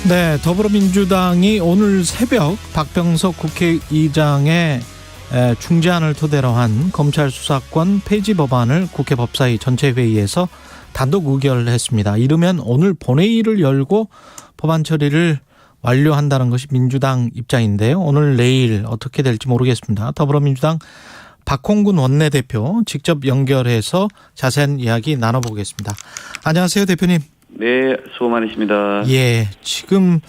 네, 더불어민주당이 오늘 새벽 박병석 국회의장의 중재안을 토대로 한 검찰 수사권 폐지 법안을 국회 법사위 전체회의에서 단독 의결했습니다. 이르면 오늘 본회의를 열고 법안 처리를 완료한다는 것이 민주당 입장인데요. 오늘 내일 어떻게 될지 모르겠습니다. 더불어민주당 박홍근 원내대표 직접 연결해서 자세한 이야기 나눠보겠습니다. 안녕하세요, 대표님. 네, 수고 많으십니다. 예, 지금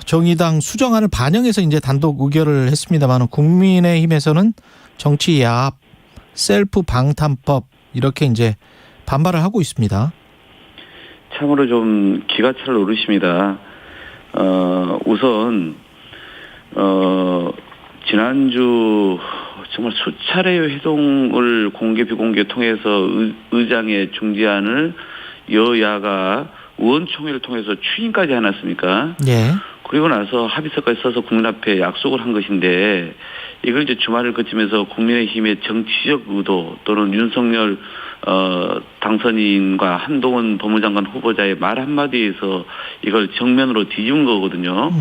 정의당 수정안을 반영해서 이제 단독 의결을 했습니다만 국민의힘에서는 정치 야합, 셀프 방탄법 이렇게 이제 반발을 하고 있습니다. 참으로 좀 기가 찰 노릇입니다. 우선 지난주 정말 수차례의 회동을 공개 비공개 통해서 의장의 중재안을 여야가 의원총회를 통해서 추인까지 해놨습니까? 예. 그리고 나서 합의서까지 써서 국민 앞에 약속을 한 것인데 이걸 이제 주말을 거치면서 국민의힘의 정치적 의도 또는 윤석열 당선인과 한동훈 법무장관 후보자의 말 한마디에서 이걸 정면으로 뒤집은 거거든요.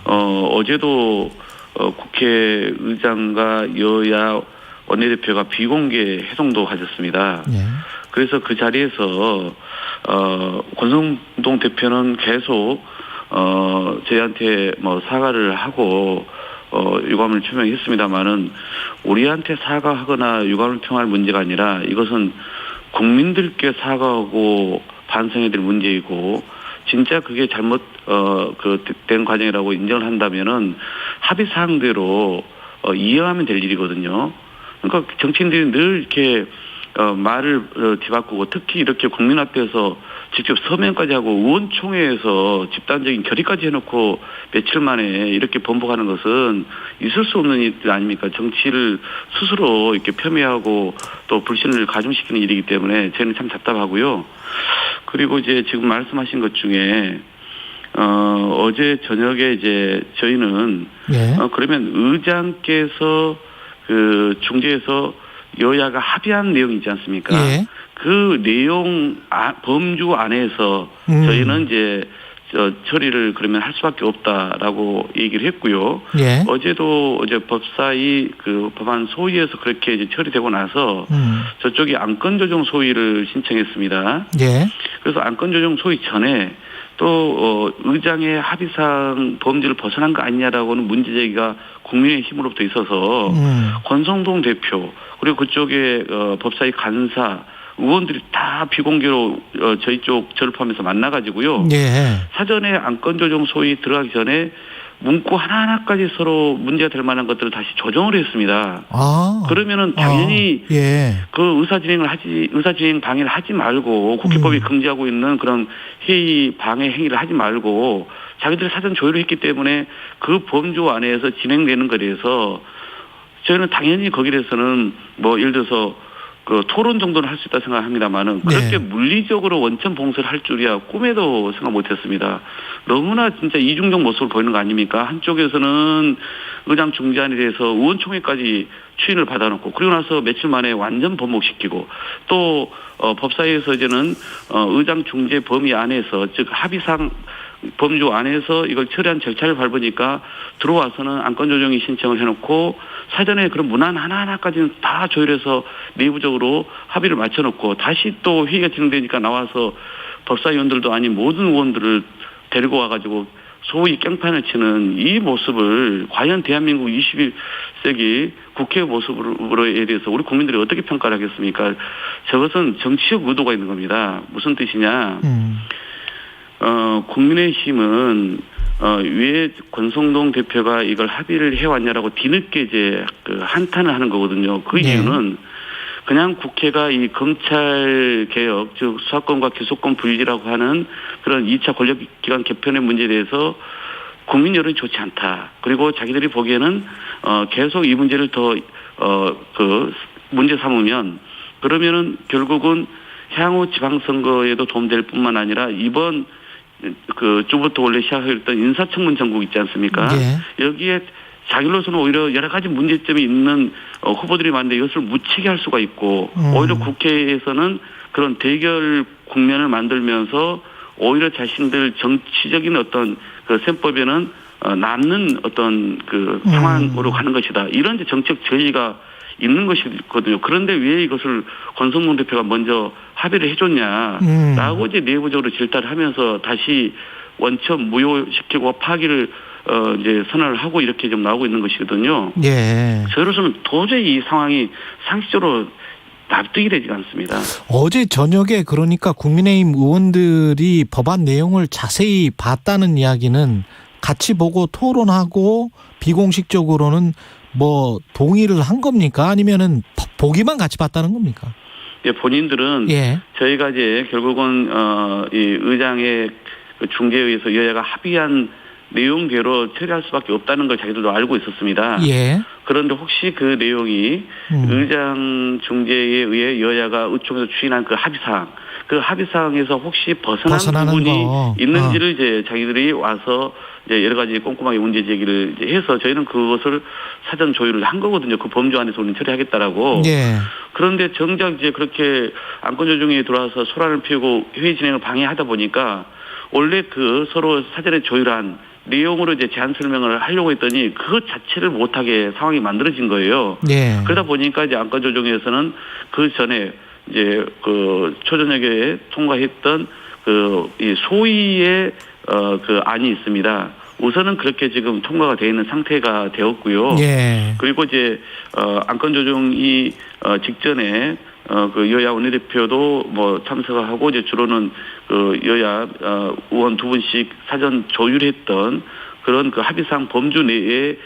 어제도 국회의장과 여야 원내대표가 비공개 회동도 가졌습니다. 예. 그래서 그 자리에서 권성동 대표는 계속 저희한테 뭐 사과를 하고 유감을 표명했습니다만은 우리한테 사과하거나 유감을 표명할 문제가 아니라 이것은 국민들께 사과하고 반성해야 될 문제이고 진짜 그게 잘못 된 과정이라고 인정을 한다면은 합의 사항대로 이행하면 될 일이거든요. 그러니까 정치인들이 늘 이렇게 말을 뒤바꾸고 특히 이렇게 국민 앞에서 직접 서명까지 하고 의원총회에서 집단적인 결의까지 해놓고 며칠 만에 이렇게 번복하는 것은 있을 수 없는 일 아닙니까? 정치를 스스로 이렇게 폄훼하고 또 불신을 가중시키는 일이기 때문에 저는 참 답답하고요. 그리고 이제 지금 말씀하신 것 중에 어제 저녁에 이제 저희는 그러면 의장께서 그 중재에서 여야가 합의한 내용이 있지 않습니까? 예. 그 내용 범주 안에서 저희는 이제 처리를 그러면 할 수밖에 없다라고 얘기를 했고요. 예. 어제도 어제 법사위 그 법안 소위에서 그렇게 이제 처리되고 나서 저쪽이 안건 조정 소위를 신청했습니다. 예. 그래서 안건 조정 소위 전에 또 의장의 합의사항 범죄를 벗어난 거 아니냐라고는 문제제기가 국민의힘으로부터 있어서 권성동 대표 그리고 그쪽에 법사위 간사 의원들이 다 비공개로 저희 쪽 저를 포함해서 만나가지고요. 예. 사전에 안건 조정 소위 들어가기 전에 문구 하나하나까지 서로 문제가 될 만한 것들을 다시 조정을 했습니다. 그러면은 당연히 그 의사진행 방해를 하지 말고 국회법이 금지하고 있는 그런 회의 방해 행위를 하지 말고 자기들이 사전 조율을 했기 때문에 그 범주 안에서 진행되는 거라서 저희는 당연히 거기에 대해서는 뭐 예를 들어서 그 토론 정도는 할 수 있다 생각합니다만은 그렇게 물리적으로 원천 봉쇄를 할 줄이야 꿈에도 생각 못했습니다. 너무나 진짜 이중적 모습을 보이는 거 아닙니까? 한쪽에서는 의장 중재안에 대해서 의원총회까지 추인을 받아놓고 그리고 나서 며칠 만에 완전 번복시키고 또 법사위에서 이제는 의장 중재 범위 안에서 즉 합의상 범주 안에서 이걸 처리한 절차를 밟으니까 들어와서는 안건 조정이 신청을 해놓고 사전에 그런 문안 하나하나까지는 다 조율해서 내부적으로 합의를 맞춰놓고 다시 또 회의가 진행되니까 나와서 법사위원들도 아닌 모든 의원들을 데리고 와가지고 소위 깽판을 치는 이 모습을 과연 대한민국 21세기 국회 모습으로에 대해서 우리 국민들이 어떻게 평가를 하겠습니까? 저것은 정치적 의도가 있는 겁니다. 무슨 뜻이냐? 국민의힘은 왜 권성동 대표가 이걸 합의를 해왔냐라고 뒤늦게 이제 그 한탄을 하는 거거든요. 그 이유는 그냥 국회가 이 검찰 개혁, 즉 수사권과 기소권 분리라고 하는 그런 2차 권력기관 개편의 문제에 대해서 국민 여론이 좋지 않다. 그리고 자기들이 보기에는 계속 이 문제를 더 그 문제 삼으면 그러면은 결국은 향후 지방선거에도 도움될 뿐만 아니라 이번 그 주부터 원래 시작했던 인사청문 전국 있지 않습니까? 여기에 자기로서는 오히려 여러 가지 문제점이 있는 후보들이 많은데 이것을 묻히게 할 수가 있고 오히려 국회에서는 그런 대결 국면을 만들면서 오히려 자신들 정치적인 어떤 그 셈법에는 남는 어떤 그 상황으로 가는 것이다. 이런 이제 정책 저의가 있는 것이거든요. 그런데 왜 이것을 권성동 대표가 먼저 합의를 해줬냐라고 이제 내부적으로 질타를 하면서 다시 원천 무효시키고 파기를 이제 선언을 하고 이렇게 좀 나오고 있는 것이거든요. 예. 저로서는 도저히 이 상황이 상식적으로 납득이 되지 않습니다. 어제 저녁에 그러니까 국민의힘 의원들이 법안 내용을 자세히 봤다는 이야기는 같이 보고 토론하고 비공식적으로는 뭐 동의를 한 겁니까? 아니면은 보기만 같이 봤다는 겁니까? 예, 본인들은 저희가 이제 결국은 이 의장의 그 중재에 의해서 여야가 합의한 내용대로 처리할 수밖에 없다는 걸 자기들도 알고 있었습니다. 그런데 혹시 그 내용이 의장 중재에 의해 여야가 의총에서 추진한 그 합의사항, 그 합의사항에서 혹시 벗어난 부분이 있는지를 이제 자기들이 와서 이제 여러 가지 꼼꼼하게 문제 제기를 이제 해서 저희는 그것을 사전 조율을 한 거거든요. 그 범주 안에서 우리는 처리하겠다라고. 그런데 정작 이제 그렇게 안건 조정에 들어와서 소란을 피우고 회의 진행을 방해하다 보니까 원래 그 서로 사전에 조율한 내용으로 이제 제안 설명을 하려고 했더니 그것 자체를 못하게 상황이 만들어진 거예요. 그러다 보니까 이제 안건 조정에서는 그 전에 이제 그 초저녁에 통과했던 그 이 소위의 그 안이 있습니다. 우선은 그렇게 지금 통과가 되어 있는 상태가 되었고요. 그리고 이제 안건 조정이 직전에 그 여야 원내대표도 뭐 참석하고 이제 주로는 그 여야 의원 두 분씩 사전 조율했던 그런 그 합의사항 범주 내에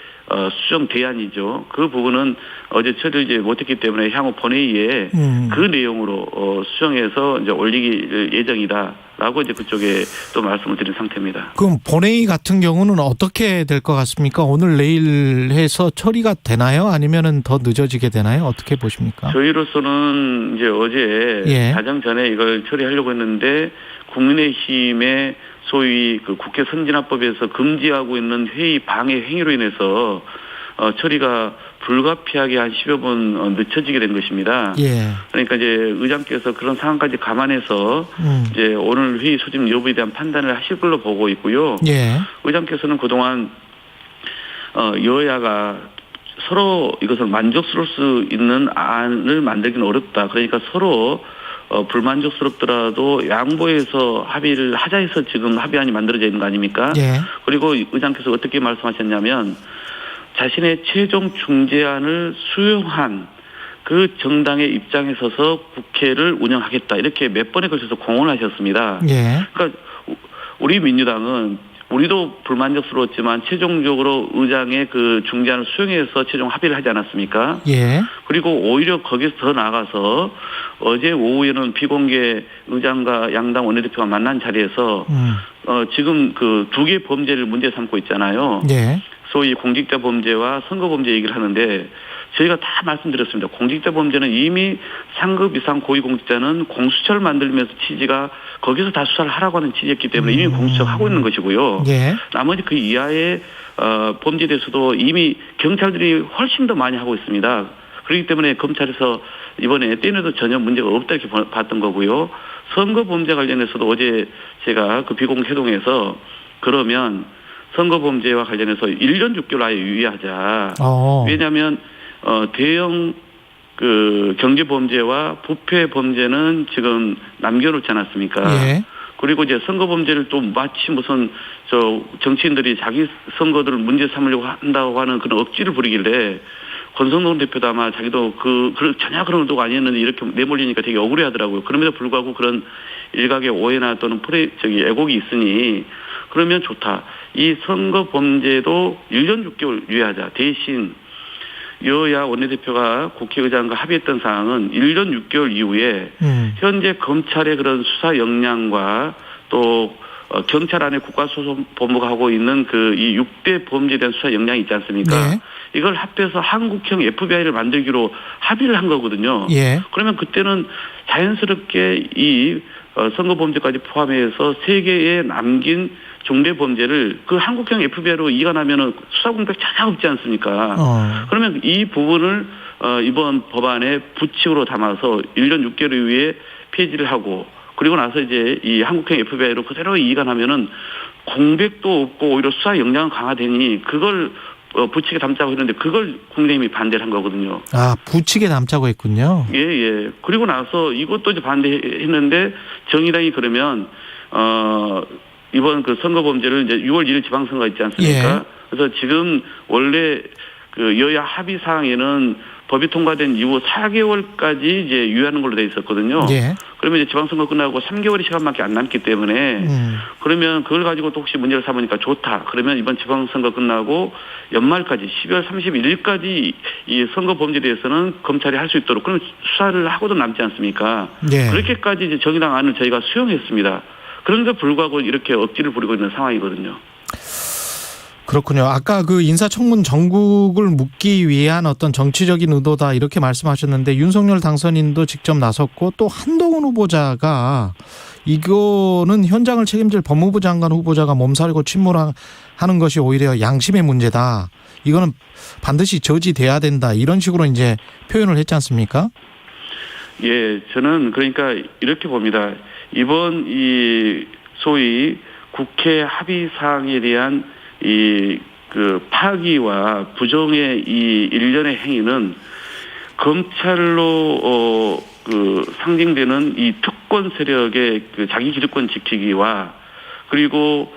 수정 대안이죠. 그 부분은 어제 처리를 이제 못했기 때문에 향후 본회의에 그 내용으로 수정해서 이제 올리기 예정이다라고 이제 그쪽에 또 말씀을 드린 상태입니다. 그럼 본회의 같은 경우는 어떻게 될 것 같습니까? 오늘 내일 해서 처리가 되나요? 아니면은 더 늦어지게 되나요? 어떻게 보십니까? 저희로서는 이제 어제 가장 전에 이걸 처리하려고 했는데 국민의힘의 소위 그 국회 선진화법에서 금지하고 있는 회의 방해 행위로 인해서 처리가 불가피하게 한 10여 분 늦춰지게 된 것입니다. 그러니까 이제 의장께서 그런 상황까지 감안해서 이제 오늘 회의 소집 여부에 대한 판단을 하실 걸로 보고 있고요. 의장께서는 그동안 여야가 서로 이것을 만족스러울 수 있는 안을 만들기는 어렵다. 그러니까 서로 불만족스럽더라도 양보해서 합의를 하자 해서 지금 합의안이 만들어져 있는 거 아닙니까? 그리고 의장께서 어떻게 말씀하셨냐면 자신의 최종 중재안을 수용한 그 정당의 입장에 서서 국회를 운영하겠다. 이렇게 몇 번에 걸쳐서 공언하셨습니다. 그러니까 우리 민주당은 우리도 불만족스러웠지만 최종적으로 의장의 그 중재안을 수용해서 최종 합의를 하지 않았습니까? 그리고 오히려 거기서 더 나아가서 어제 오후에는 비공개 의장과 양당 원내대표가 만난 자리에서 지금 그 두 개의 범죄를 문제 삼고 있잖아요. 소위 공직자 범죄와 선거 범죄 얘기를 하는데 저희가 다 말씀드렸습니다. 공직자 범죄는 이미 상급 이상 고위공직자는 공수처를 만들면서 취지가 거기서 다 수사를 하라고 하는 취지였기 때문에 이미 공수처가 하고 있는 것이고요. 나머지 그 이하의 범죄에 대해서도 이미 경찰들이 훨씬 더 많이 하고 있습니다. 그렇기 때문에 검찰에서 이번에 떼내도 전혀 문제가 없다 이렇게 봤던 거고요. 선거 범죄 관련해서도 어제 제가 그 비공개회동에서 그러면 선거 범죄와 관련해서 1년 6개월 아예 유예하자. 왜냐하면 대형 그 경제 범죄와 부패 범죄는 지금 남겨놓지 않았습니까? 그리고 이제 선거 범죄를 또 마치 무슨 저 정치인들이 자기 선거들을 문제 삼으려고 한다고 하는 그런 억지를 부리길래 권성동 대표도 아마 자기도 전혀 그런 의도가 아니었는데 이렇게 내몰리니까 되게 억울해하더라고요. 그럼에도 불구하고 그런 일각의 오해나 또는 애곡이 있으니 그러면 좋다. 이 선거 범죄도 1년 6개월 유예하자. 대신 여야 원내대표가 국회의장과 합의했던 사항은 1년 6개월 이후에 현재 검찰의 그런 수사 역량과 또 경찰 안에 국가수사본부가 하고 있는 그 이 6대 범죄에 대한 수사 역량이 있지 않습니까? 이걸 합해서 한국형 FBI를 만들기로 합의를 한 거거든요. 그러면 그때는 자연스럽게 이 선거범죄까지 포함해서 세 개의 남긴 중대범죄를 그 한국형 FBI로 이관하면은 수사 공백 전혀 없지 않습니까? 그러면 이 부분을 이번 법안에 부칙으로 담아서 1년 6개월 이후에 폐지를 하고 그리고 나서 이제 이 한국형 FBI로 그대로 이관하면은 공백도 없고 오히려 수사 역량은 강화되니 그걸 부칙에 담자고 했는데 그걸 국민의힘이 반대를 한 거거든요. 아, 부칙에 담자고 했군요. 예, 예. 그리고 나서 이것도 이제 반대했는데 정의당이 그러면 이번 그 선거범죄를 이제 6월 1일 지방선거가 있지 않습니까? 예. 그래서 지금 원래 그 여야 합의 사항에는 법이 통과된 이후 4개월까지 이제 유예하는 걸로 돼 있었거든요. 예. 그러면 이제 지방선거 끝나고 3개월의 시간밖에 안 남기 때문에 그러면 그걸 가지고 또 혹시 문제를 삼으니까 좋다. 그러면 이번 지방선거 끝나고 연말까지 12월 31일까지 이 선거 범죄에 대해서는 검찰이 할 수 있도록 그러면 수사를 하고도 남지 않습니까? 예. 그렇게까지 이제 정의당 안을 저희가 수용했습니다. 그런데 불구하고 이렇게 억지를 부리고 있는 상황이거든요. 그렇군요. 아까 그 인사청문 정국을 묻기 위한 어떤 정치적인 의도다 이렇게 말씀하셨는데 윤석열 당선인도 직접 나섰고 또 한동훈 후보자가 이거는 현장을 책임질 법무부 장관 후보자가 몸살이고 침몰하는 것이 오히려 양심의 문제다. 이거는 반드시 저지돼야 된다. 이런 식으로 이제 표현을 했지 않습니까? 예, 저는 그러니까 이렇게 봅니다. 이번 이 소위 국회 합의 사항에 대한 이 그 파기와 부정의 이 일련의 행위는 검찰로 그 상징되는 이 특권 세력의 그 자기 기득권 지키기와 그리고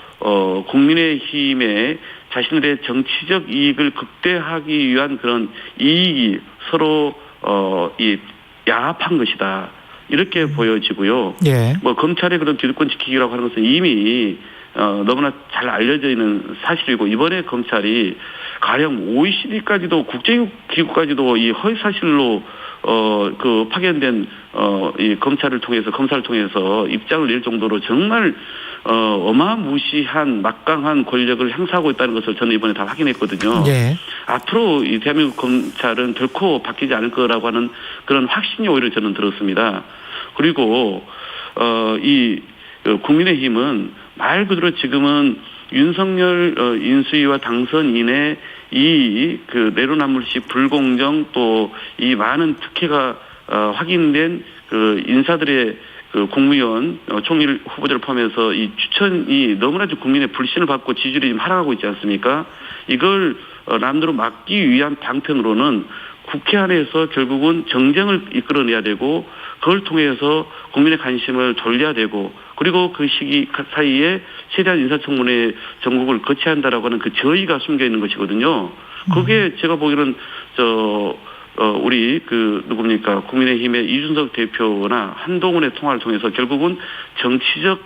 국민의힘의 자신들의 정치적 이익을 극대화하기 위한 그런 이익이 서로 이 야합한 것이다. 이렇게 보여지고요. 예. 뭐 검찰의 그런 기득권 지키기라고 하는 것은 이미 너무나 잘 알려져 있는 사실이고 이번에 검찰이 가령 OECD까지도 국제기구까지도 이 허위 사실로 그 파견된 이 검사를 통해서 입장을 낼 정도로 정말 어마무시한 막강한 권력을 행사하고 있다는 것을 저는 이번에 다 확인했거든요. 예. 앞으로 이 대한민국 검찰은 결코 바뀌지 않을 거라고 하는 그런 확신이 오히려 저는 들었습니다. 그리고 이 국민의힘은 말 그대로 지금은 윤석열 인수위와 당선인의 이 그 내로남불식 불공정 또 이 많은 특혜가 확인된 그 인사들의 그 국무위원 총리 후보자를 포함해서 이 추천이 너무나 국민의 불신을 받고 지지율이 지금 하락하고 있지 않습니까? 이걸 남대로 막기 위한 방편으로는 국회 안에서 결국은 정쟁을 이끌어내야 되고 그걸 통해서 국민의 관심을 돌려야 되고 그리고 그 시기 사이에 최대한 인사청문회 정국을 거쳐야 한다라고 하는 그 저의가 숨겨 있는 것이거든요. 그게 제가 보기에는 우리 그 누굽니까 국민의힘의 이준석 대표나 한동훈의 통화를 통해서 결국은 정치적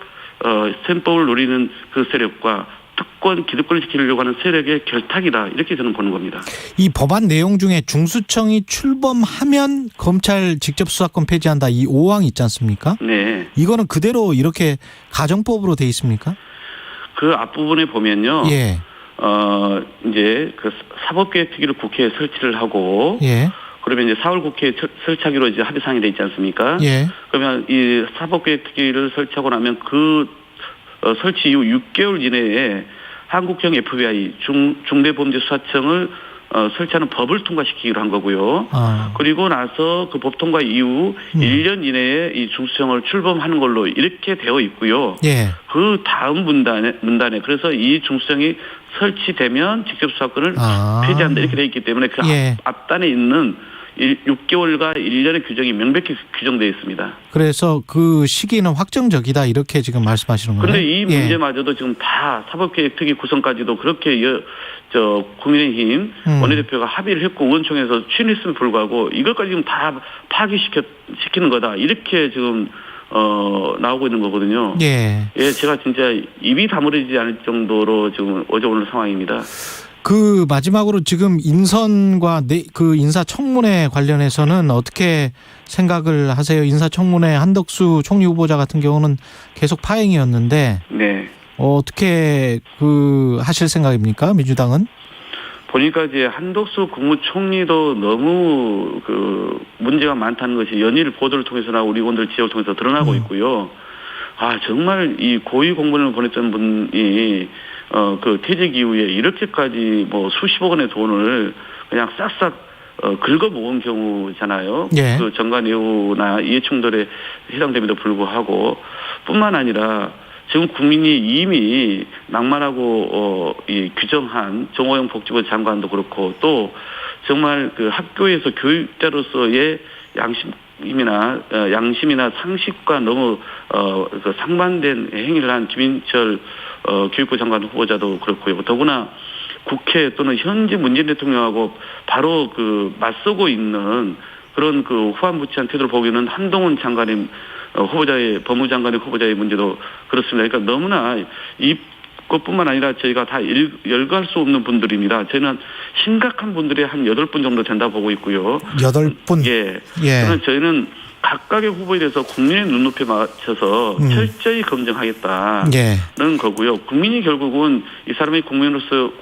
셈법을 노리는 그 세력과 특권, 기득권을 지키려고 하는 세력의 결탁이다. 이렇게 저는 보는 겁니다. 이 법안 내용 중에 중수청이 출범하면 검찰 직접 수사권 폐지한다. 이 5항 있지 않습니까? 네. 이거는 그대로 이렇게 가정법으로 돼 있습니까? 그 앞부분에 보면요. 예. 이제 그 사법개혁특위를 국회에 설치를 하고. 예. 그러면 이제 4월 국회에 설치하기로 이제 합의사항이 돼 있지 않습니까? 예. 그러면 이 사법개혁특위를 설치하고 나면 그 설치 이후 6개월 이내에 한국형 FBI 중대범죄수사청을 설치하는 법을 통과시키기로 한 거고요. 그리고 나서 그 법 통과 이후 1년 이내에 이 중수청을 출범하는 걸로 이렇게 되어 있고요. 예. 그 다음 문단에 그래서 이 중수청이 설치되면 직접 수사권을 폐지한다 이렇게 되어 있기 때문에 그 예. 앞단에 있는 6개월과 1년의 규정이 명백히 규정되어 있습니다. 그래서 그 시기는 확정적이다 이렇게 지금 말씀하시는 거예요? 그런데 이 문제마저도 지금 다 사법개혁특위 구성까지도 그렇게 국민의힘 원내대표가 합의를 했고 의원총회에서 추진했음에 불구하고 이것까지 지금 다 파기시키는 거다 이렇게 지금 나오고 있는 거거든요. 예. 예, 제가 진짜 입이 다물어지지 않을 정도로 지금 어제 오늘 상황입니다. 그 마지막으로 지금 인선과 그 인사청문회 관련해서는 어떻게 생각을 하세요? 인사청문회 한덕수 총리 후보자 같은 경우는 계속 파행이었는데 네. 어떻게 그 하실 생각입니까? 민주당은? 보니까 이제 한덕수 국무총리도 너무 그 문제가 많다는 것이 연일 보도를 통해서나 우리 의원들 지역을 통해서 드러나고 있고요. 아 정말 이 고위 공무원을 보냈던 분이 그 퇴직 이후에 이렇게까지 뭐 수십억 원의 돈을 그냥 싹싹 긁어모은 경우잖아요. 예. 그 정관예우나 이해충돌에 해당됨에도 불구하고 뿐만 아니라 지금 국민이 이미 낭만하고 이 규정한 정호영 복지부 장관도 그렇고 또 정말 그 학교에서 교육자로서의 양심이나 상식과 너무 그 상반된 행위를 한 김인철 교육부 장관 후보자도 그렇고요. 더구나 국회 또는 현재 문재인 대통령하고 바로 그 맞서고 있는 그런 그 후한무치한 태도를 보기에는 한동훈 장관의 법무장관의 후보자의 문제도 그렇습니다. 그러니까 너무나 이것뿐만 아니라 저희가 다 열거할 수 없는 분들입니다. 저희는 심각한 분들이 한 8분 정도 된다 보고 있고요. 8분? 예. 예. 저희는 각각의 후보에 대해서 국민의 눈높이에 맞춰서 철저히 검증하겠다는 거고요. 국민이 결국은 이 사람이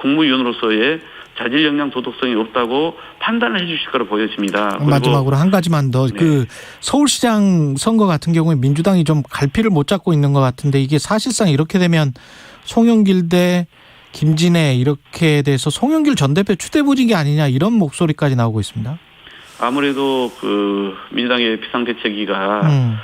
국무위원으로서의 자질 역량 도덕성이 없다고 판단을 해 주실 거로 보여집니다. 마지막으로 한 가지만 더. 네. 그 서울시장 선거 같은 경우에 민주당이 좀 갈피를 못 잡고 있는 것 같은데 이게 사실상 이렇게 되면 송영길 대 김진애 이렇게 돼서 송영길 전 대표 추대부직이 아니냐 이런 목소리까지 나오고 있습니다. 아무래도 그 민주당의 비상대책위가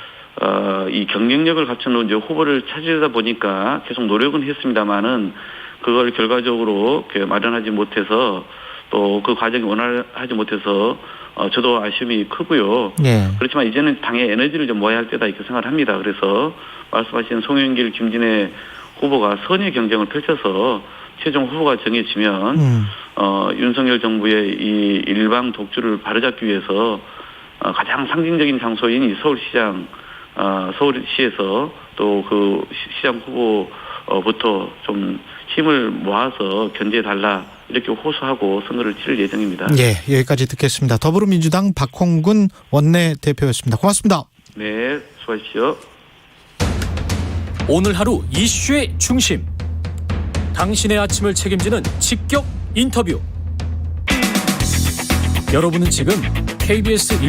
이 경쟁력을 갖춘 이제 후보를 찾으다 보니까 계속 노력은 했습니다만은 그걸 결과적으로 마련하지 못해서 또 그 과정이 원활하지 못해서 저도 아쉬움이 크고요. 네. 그렇지만 이제는 당의 에너지를 좀 모아야 할 때다 이렇게 생각을 합니다. 그래서 말씀하신 송영길, 김진애 후보가 선의 경쟁을 펼쳐서 최종 후보가 정해지면 윤석열 정부의 이 일방 독주를 바로잡기 위해서 가장 상징적인 장소인 이 서울시에서 또 그 시장 후보부터 좀 힘을 모아서 견제해달라 이렇게 호소하고 선거를 치를 예정입니다. 예, 여기까지 듣겠습니다. 더불어민주당 박홍근 원내대표였습니다. 고맙습니다. 네, 수고하십시오. 오늘 하루 이슈의 중심. 당신의 아침을 책임지는 직격 인터뷰. 여러분은 지금 KBS